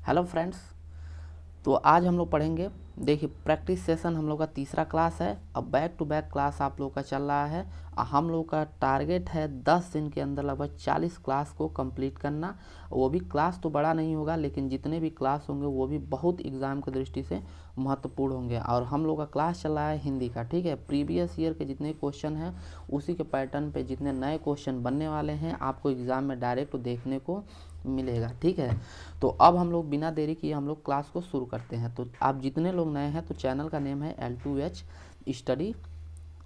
Hello friends, तो आज हम लोग पढ़ेंगे। देखिए, प्रैक्टिस सेशन हम लोग का तीसरा क्लास है। अब बैक टू बैक क्लास आप लोग का चल रहा है। हम लोग का टारगेट है 10 दिन के अंदर लगभग 40 क्लास को कंप्लीट करना। वो भी क्लास तो बड़ा नहीं होगा, लेकिन जितने भी क्लास होंगे वो भी बहुत एग्ज़ाम की दृष्टि से महत्वपूर्ण होंगे। और हम लोग का क्लास चल रहा है हिंदी का, ठीक है। प्रीवियस ईयर के जितने क्वेश्चन हैं उसी के पैटर्न पे जितने नए क्वेश्चन बनने वाले हैं आपको एग्ज़ाम में डायरेक्ट देखने को मिलेगा, ठीक है। तो अब हम लोग बिना देरी किए हम लोग क्लास को शुरू करते हैं। तो आप जितने लोग नए हैं तो चैनल का नेम है L2H स्टडी,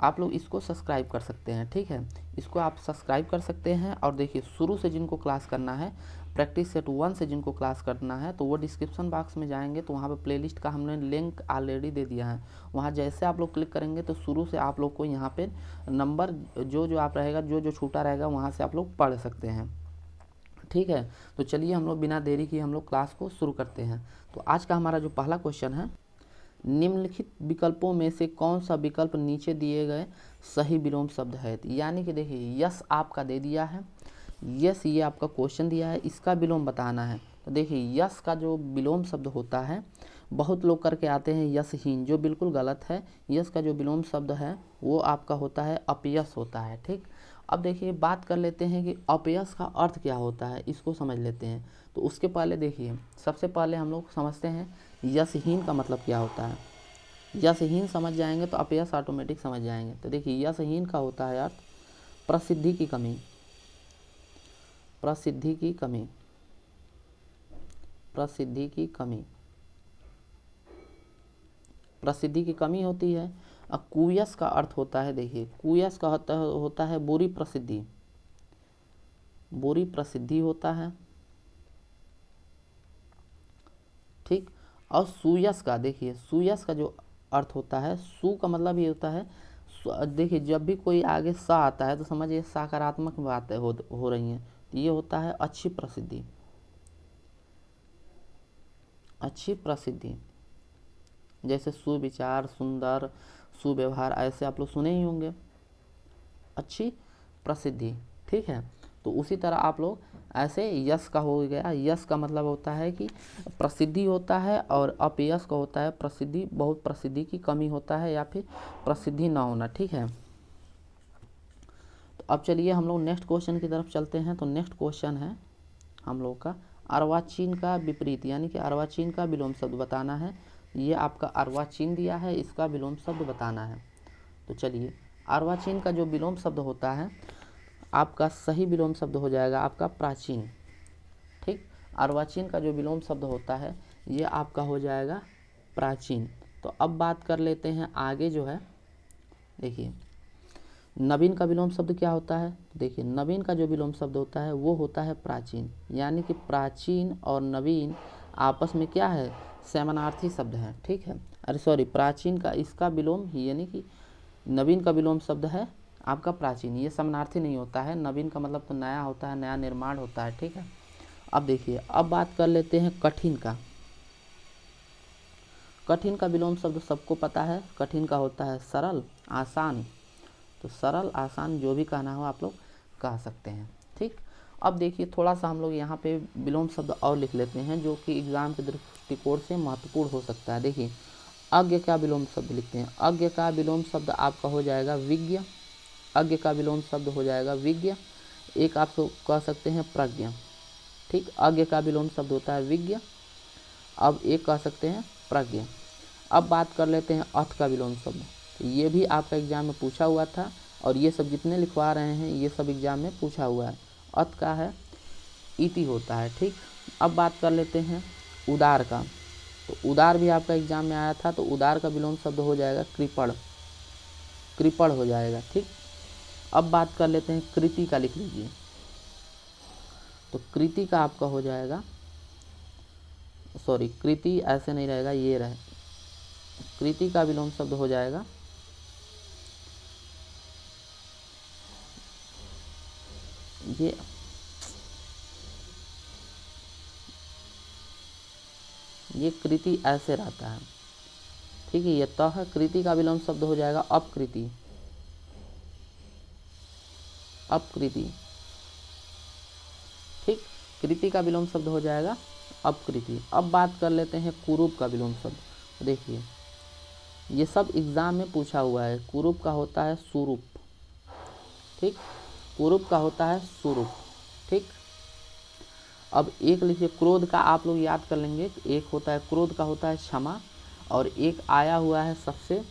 आप लोग इसको सब्सक्राइब कर सकते हैं, ठीक है। इसको आप सब्सक्राइब कर सकते हैं। और देखिए, शुरू से जिनको क्लास करना है, प्रैक्टिस सेट 1 से जिनको क्लास करना है, तो वो डिस्क्रिप्शन बॉक्स में जाएंगे तो वहाँ पे प्लेलिस्ट का हमने लिंक ऑलरेडी दे दिया है। वहाँ जैसे आप लोग क्लिक करेंगे तो शुरू से आप लोग को यहाँ पे नंबर जो आप रहेगा, जो छूटा रहेगा वहाँ से आप लोग पढ़ सकते हैं, ठीक है। तो चलिए हम लोग बिना देरी किए हम लोग क्लास को शुरू करते हैं। तो आज का हमारा जो पहला क्वेश्चन है, निम्नलिखित विकल्पों में से कौन सा विकल्प नीचे दिए गए सही विलोम शब्द है। यानी कि देखिए, यस आपका दे दिया है, यस ये आपका क्वेश्चन दिया है, इसका विलोम बताना है। तो देखिए, यस का जो विलोम शब्द होता है, बहुत लोग करके आते हैं यशहीन, जो बिल्कुल गलत है। यस का जो विलोम शब्द है वो आपका होता है अपयश होता है, ठीक। अब देखिए, बात कर लेते हैं कि अपयश का अर्थ क्या होता है, इसको समझ लेते हैं। तो उसके पहले देखिए, सबसे पहले हम लोग समझते हैं यशहीन का मतलब क्या होता है। यशहीन समझ जाएंगे तो अपयश ऑटोमेटिक समझ जाएंगे। तो देखिए, यशहीन का होता है अर्थ प्रसिद्धि की कमी, प्रसिद्धि की कमी, प्रसिद्धि की कमी, प्रसिद्धि की कमी होती है। अब कुयस का अर्थ होता है, देखिए कुयस का होता है बुरी प्रसिद्धि, बुरी प्रसिद्धि होता है, ठीक। और सुयस का, देखिए सुयस का जो अर्थ होता है, सु का मतलब ये होता है, देखिए जब भी कोई आगे सा आता है तो समझिए सकारात्मक बातें हो रही हैं। तो ये होता है अच्छी प्रसिद्धि, अच्छी प्रसिद्धि। जैसे सुविचार, सुंदर, सुव्यवहार, ऐसे आप लोग सुने ही होंगे, अच्छी प्रसिद्धि, ठीक है। तो उसी तरह आप लोग ऐसे यश का हो गया, यश का मतलब होता है कि प्रसिद्धि होता है, और अपयश का होता है प्रसिद्धि, बहुत प्रसिद्धि की कमी होता है या फिर प्रसिद्धि ना होना, ठीक है। तो अब चलिए हम लोग नेक्स्ट क्वेश्चन की तरफ चलते हैं। तो नेक्स्ट क्वेश्चन है हम लोग का अर्वाचीन का विपरीत, यानी कि अर्वाचीन का विलोम शब्द बताना है। ये आपका अर्वाचीन दिया है, इसका विलोम शब्द बताना है। तो चलिए, अर्वाचीन का जो विलोम शब्द होता है, आपका सही विलोम शब्द हो जाएगा आपका प्राचीन, ठीक। अर्वाचीन का जो विलोम शब्द होता है ये आपका हो जाएगा प्राचीन। तो अब बात कर लेते हैं आगे जो है, देखिए नवीन का विलोम शब्द क्या होता है। देखिए, नवीन का जो विलोम शब्द होता है वो होता है प्राचीन, यानी कि प्राचीन और नवीन आपस में क्या है, समानार्थी शब्द है, ठीक है। अरे सॉरी, प्राचीन का इसका विलोम ही, यानी कि नवीन का विलोम शब्द है आपका प्राचीन, ये समानार्थी नहीं होता है। नवीन का मतलब तो नया होता है, नया निर्माण होता है, ठीक है। अब देखिए, अब बात कर लेते हैं कठिन का। कठिन का विलोम शब्द सबको पता है, कठिन का होता है सरल, आसान। तो सरल, आसान, जो भी कहना हो आप लोग कह सकते हैं, ठीक। अब देखिए, थोड़ा सा हम लोग यहाँ पे विलोम शब्द और लिख लेते हैं जो कि एग्जाम के दृष्टिकोण से महत्वपूर्ण हो सकता है। देखिए, अज्ञ का विलोम शब्द लिखते हैं। अज्ञ का विलोम शब्द आपका हो जाएगा विज्ञ, अज्ञ का विलोम शब्द हो जाएगा विज्ञ। एक आप तो कह सकते हैं प्रज्ञ, ठीक। अज्ञ का विलोम शब्द होता है विज्ञ, अब एक कह सकते हैं प्रज्ञ। अब बात कर लेते हैं अथ का विलोम शब्द। तो ये भी आपका एग्जाम में पूछा हुआ था, और ये सब जितने लिखवा रहे हैं ये सब एग्जाम में पूछा हुआ है। अथ का है इति होता है, ठीक। अब बात कर लेते हैं उदार का। तो उदार भी आपका एग्जाम में आया था। तो उदार का विलोम शब्द हो जाएगा कृपण, कृपण हो जाएगा, ठीक। अब बात कर लेते हैं कृति का, लिख लीजिए। तो कृति का आपका हो जाएगा, सॉरी कृति ऐसे नहीं रहेगा, ये रहे, कृति का विलोम शब्द हो जाएगा ये कृति ऐसे रहता है, ठीक है। ये तह, कृति का विलोम शब्द हो जाएगा अपकृति, अपकृति, ठीक। कृति का विलोम शब्द हो जाएगा अपकृति। अब बात कर लेते हैं कुरूप का विलोम शब्द। देखिए ये सब एग्जाम में पूछा हुआ है। कुरूप का होता है सुरूप, ठीक, कुरूप का होता है सुरूप, ठीक। अब एक लिखिए क्रोध का, आप लोग याद कर लेंगे। एक होता है क्रोध का होता है क्षमा, और एक आया हुआ है सबसे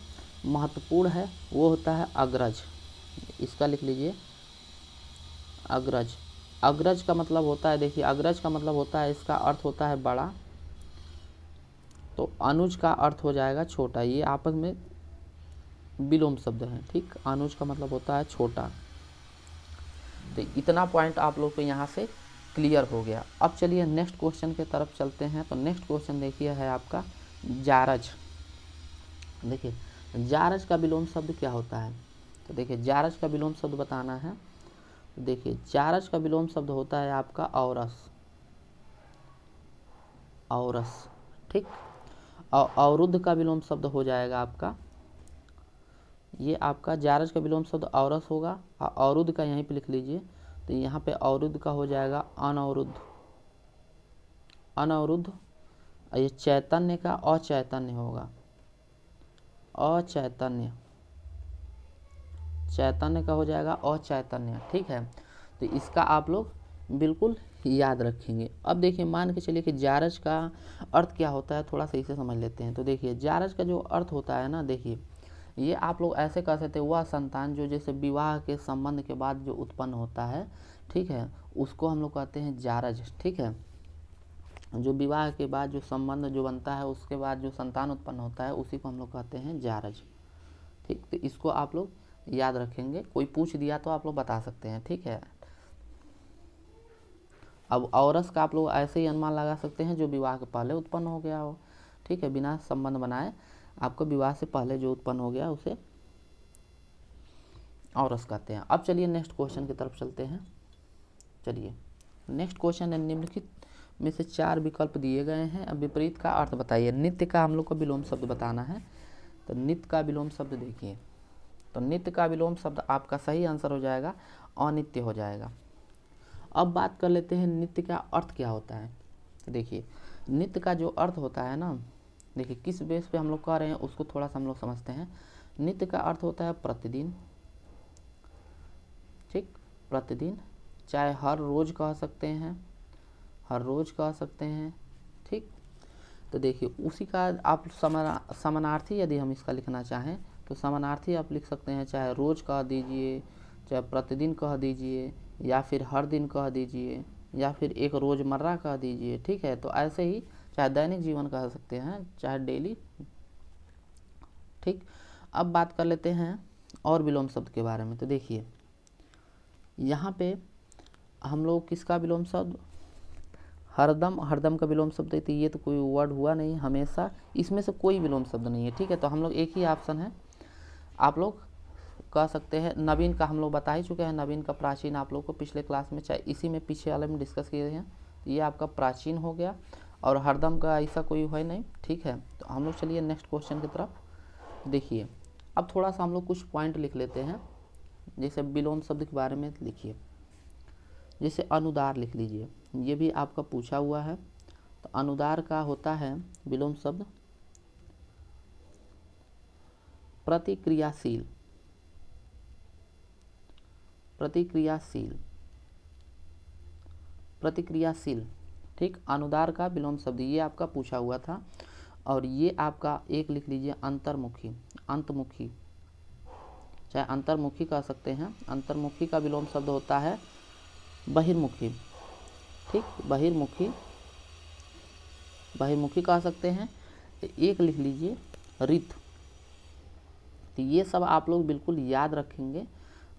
महत्वपूर्ण है, वो होता है अग्रज। इसका लिख लीजिए अग्रज। अग्रज का मतलब होता है, देखिए अग्रज का मतलब होता है, इसका अर्थ होता है बड़ा, तो अनुज का अर्थ हो जाएगा छोटा। ये आपस में विलोम शब्द है, ठीक। अनुज का मतलब होता है छोटा। तो इतना पॉइंट आप लोग को यहाँ से क्लियर हो गया। अब चलिए नेक्स्ट क्वेश्चन के तरफ चलते हैं। तो नेक्स्ट क्वेश्चन देखिए है आपका जारज। देखिए जारज का विलोम शब्द क्या होता है। तो देखिए जारज का विलोम शब्द बताना है। तो देखिए जारज का विलोम शब्द होता है आपका औरस, औरस, ठीक। और अवरुद्ध का विलोम शब्द हो जाएगा आपका, ये आपका जारज का विलोम शब्द औरस होगा, और अवरुद्ध का यहीं पे लिख लीजिए। तो यहाँ पे अवरुद्ध का हो जाएगा अनवरुद्ध, अनवरुद्ध। ये चैतन्य का अचैतन्य होगा, अचैतन्य, चैतन्य का हो जाएगा अचैतन्य, ठीक है। तो इसका आप लोग बिल्कुल याद रखेंगे। अब देखिए मान के चलिए कि जारज का अर्थ क्या होता है, थोड़ा सा इसे समझ लेते हैं। तो देखिए जारज का जो अर्थ होता है ना, देखिए ये आप लोग ऐसे कह सकते हैं, वह संतान जो जैसे विवाह के संबंध के बाद जो उत्पन्न होता है, ठीक है, उसको हम लोग कहते हैं जारज, ठीक है। जो विवाह के बाद जो संबंध जो बनता है, उसके बाद जो संतान उत्पन्न होता है, उसी को हम लोग कहते हैं जारज, ठीक। तो इसको आप लोग याद रखेंगे, कोई पूछ दिया तो आप लोग बता सकते हैं, ठीक है। अब औरस का आप लोग ऐसे ही अनुमान लगा सकते हैं जो विवाह के पहले उत्पन्न हो गया हो, ठीक है, बिना संबंध बनाए आपको विवाह से पहले जो उत्पन्न हो गया उसे औरस कहते हैं। अब चलिए नेक्स्ट क्वेश्चन की तरफ चलते हैं। चलिए नेक्स्ट क्वेश्चन है, निम्नलिखित में से 4 विकल्प दिए गए हैं, अब विपरीत का अर्थ बताइए। नित्य का हम लोग को विलोम शब्द बताना है। तो नित्य का विलोम शब्द देखिए, तो नित्य का विलोम शब्द आपका सही आंसर हो जाएगा अनित्य हो जाएगा। अब बात कर लेते हैं नित्य का अर्थ क्या होता है। तो देखिए नित्य का जो अर्थ होता है ना, देखिए किस बेस पे हम लोग कह रहे हैं उसको थोड़ा सा हम लोग समझते हैं। नित्य का अर्थ होता है प्रतिदिन, ठीक, प्रतिदिन, चाहे हर रोज कह सकते हैं, हर रोज कह सकते हैं, ठीक। तो देखिए उसी का आप समानार्थी यदि हम इसका लिखना चाहें तो समानार्थी आप लिख सकते हैं, चाहे रोज कह दीजिए, चाहे प्रतिदिन कह दीजिए, या फिर हर दिन कह दीजिए, या फिर एक रोज़मर्रा कह दीजिए, ठीक है। तो ऐसे ही चाहे दैनिक जीवन कह सकते हैं, चाहे डेली, ठीक। अब बात कर लेते हैं और विलोम शब्द के बारे में। तो देखिए यहाँ पे हम लोग किसका विलोम शब्द, हरदम, हरदम का विलोम शब्द है। तो ये तो कोई वर्ड हुआ नहीं, हमेशा, इसमें से कोई विलोम शब्द नहीं है, ठीक है। तो हम लोग एक ही ऑप्शन है, आप लोग कह सकते हैं। नवीन का हम लोग बता ही चुके हैं, नवीन का प्राचीन आप लोग को पिछले क्लास में, चाहे इसी में पीछे वाले में डिस्कस किए हैं। तो ये आपका प्राचीन हो गया, और हरदम का ऐसा कोई है नहीं, ठीक है। तो हम लोग चलिए नेक्स्ट क्वेश्चन की तरफ। देखिए अब थोड़ा सा हम लोग कुछ पॉइंट लिख लेते हैं, जैसे विलोम शब्द के बारे में लिखिए, जैसे अनुदार लिख लीजिए, ये भी आपका पूछा हुआ है। तो अनुदार का होता है विलोम शब्द प्रतिक्रियाशील, प्रतिक्रियाशील, प्रतिक्रियाशील, ठीक। अनुदार का विलोम शब्द ये आपका पूछा हुआ था। और ये आपका एक लिख लीजिए अंतर्मुखी, अंतमुखी, चाहे अंतर्मुखी कह सकते हैं। अंतर्मुखी का विलोम शब्द होता है बहिर्मुखी, ठीक, बहिर्मुखी, बहिर्मुखी कह सकते हैं। एक लिख लीजिए रित। तो ये सब आप लोग बिल्कुल याद रखेंगे।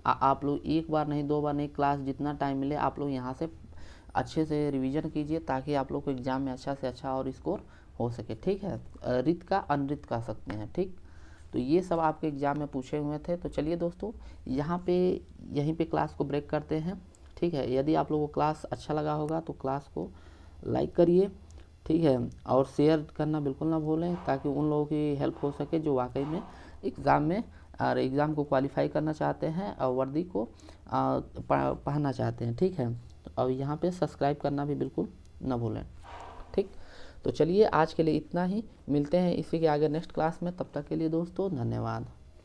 आप लोग एक बार नहीं, 2 बार नहीं, क्लास जितना टाइम मिले आप लोग यहाँ से अच्छे से रिवीजन कीजिए, ताकि आप लोग को एग्जाम में अच्छा से अच्छा और स्कोर हो सके, ठीक है। रित का अनृत कह सकते हैं, ठीक। तो ये सब आपके एग्जाम में पूछे हुए थे। तो चलिए दोस्तों यहाँ पे यहीं पे क्लास को ब्रेक करते हैं, ठीक है। यदि आप लोगों को क्लास अच्छा लगा होगा तो क्लास को लाइक करिए, ठीक है, और शेयर करना बिल्कुल ना भूलें, ताकि उन लोगों की हेल्प हो सके जो वाकई में एग्ज़ाम में और एग्ज़ाम को क्वालिफाई करना चाहते हैं और वर्दी को पहनना चाहते हैं, ठीक है। और यहाँ पे सब्सक्राइब करना भी बिल्कुल ना भूलें, ठीक। तो चलिए आज के लिए इतना ही, मिलते हैं इसी के आगे नेक्स्ट क्लास में। तब तक के लिए दोस्तों धन्यवाद।